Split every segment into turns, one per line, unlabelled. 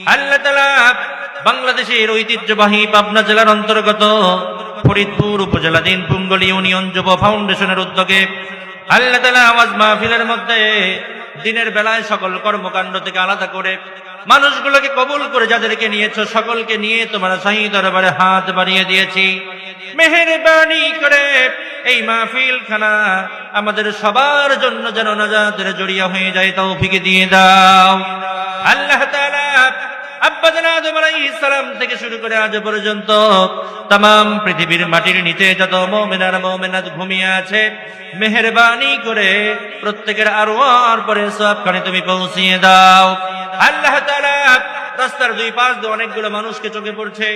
আল্লাহ তাআলা বাংলাদেশের ঐতিহ্যবাহী পাবনা জেলার অন্তর্গত ফরিদপুর উপজেলাধীন পুঙ্গলী ইউনিয়ন যুব ফাউন্ডেশনের উদ্যোগে আল্লাহ তাআলা আওয়াজ মাহফিলের মধ্যে দিনের বেলায় সকল কর্মকাণ্ড থেকে আলাদা করে মানুষগুলোকে কবুল করে যাদেরকে নিয়েছো সকলকে নিয়ে তোমার শাহী দরবারে হাত বাড়িয়ে দিয়েছি। মেহেরবানি করে এই মাহফিল খানা আমাদের সবার জন্য যেন নাজাতের জড়িয়া হয়ে যায় তৌফিক দিয়ে দাও। আল্লাহ তাআলা আব্বা জান আদম আলাইহিস সালাম থেকে শুরু করে আজ পর্যন্ত तमाम পৃথিবীর মাটির নিচে যত মুমিন আর মুমিনাত ঘুমিয়ে আছে মেহেরবানি করে প্রত্যেকের আরওয়ার পরে সওয়াবখানে তুমি পৌঁছিয়ে দাও। আল্লাহ তাআলা রাস্তার দুই পাশ দিয়ে অনেকগুলো মানুষকে চোখে পড়ছে।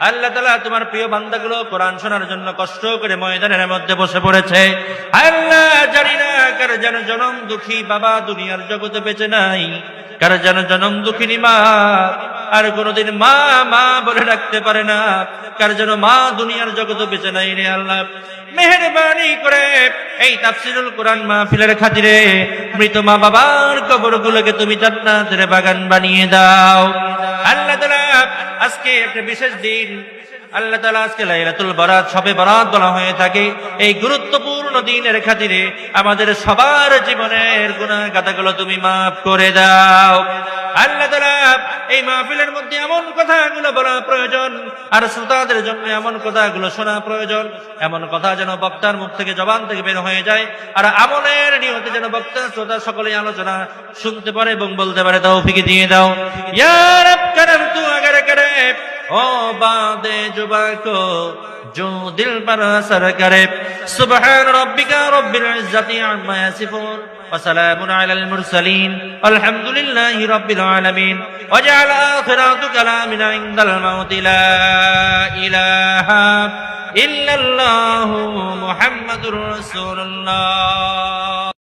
আল্লাহ তাআলা তোমার প্রিয় বান্দাগুলো কোরআন শোনার জন্য কষ্ট করে ময়দানের মধ্যে বসে পড়েছে। আল্লাহ জানি না কার যেন জনম দুঃখী বাবা দুনিয়ার জগতে বেঁচে নাই, কার যেন জনম দুঃখিনী মা আর কোনদিন মা মা বলে ডাকতে পারে না, কার যেন মা দুনিয়ার জগতে বেঁচে নাই রে আল্লাহ মেহেরবানি করে এই তাফসীরুল কোরআন মাহফিলের খাতিরে মৃত মা বাবার কবরগুলোকে তুমি জান্নাতের বাগান বানিয়ে দাও। আল্লাহ তাআলা আজকে একটা বিশেষ দিন, আল্লাহ তাআলা আজকে লাইলাতুল বারাত শবে বারাত বলা হয়ে থাকে। এই গুরুত্বপূর্ণ দিনের খাতিরে আমাদের সবার জীবনের গুনাহ গাতাগুলো তুমি মাফ করে দাও। আল্লাহ তাআলা এই মাহফিলের মধ্যে এমন কথাগুলো বলা প্রয়োজন আর শ্রোতাদের জন্য এমন কথাগুলো শোনা প্রয়োজন, এমন কথা যেন বক্তার মুখ থেকে জবান থেকে বের হয়ে যায় আর আমলের নিয়তে যেন বক্তা শ্রোতা সকলেই আলোচনা শুনতে পারে এবং বলতে পারে তৌফিক দিয়ে দাও। ইয়া রব করম তু अगर करे ओ बादे जुबा को जो दिल पर असर करे सुबहान रब्बिका रब्बिल इज्जति अम्मा यसिफून व सलामुन अलल मुरसलीन अल्हम्दुलिल्लाहि रब्बिल आलमीन वजअल आखिरतु कलामिना इंदल मौत ला इलाहा इल्लल्लाहु मुहम्मदुर रसूलुल्लाह।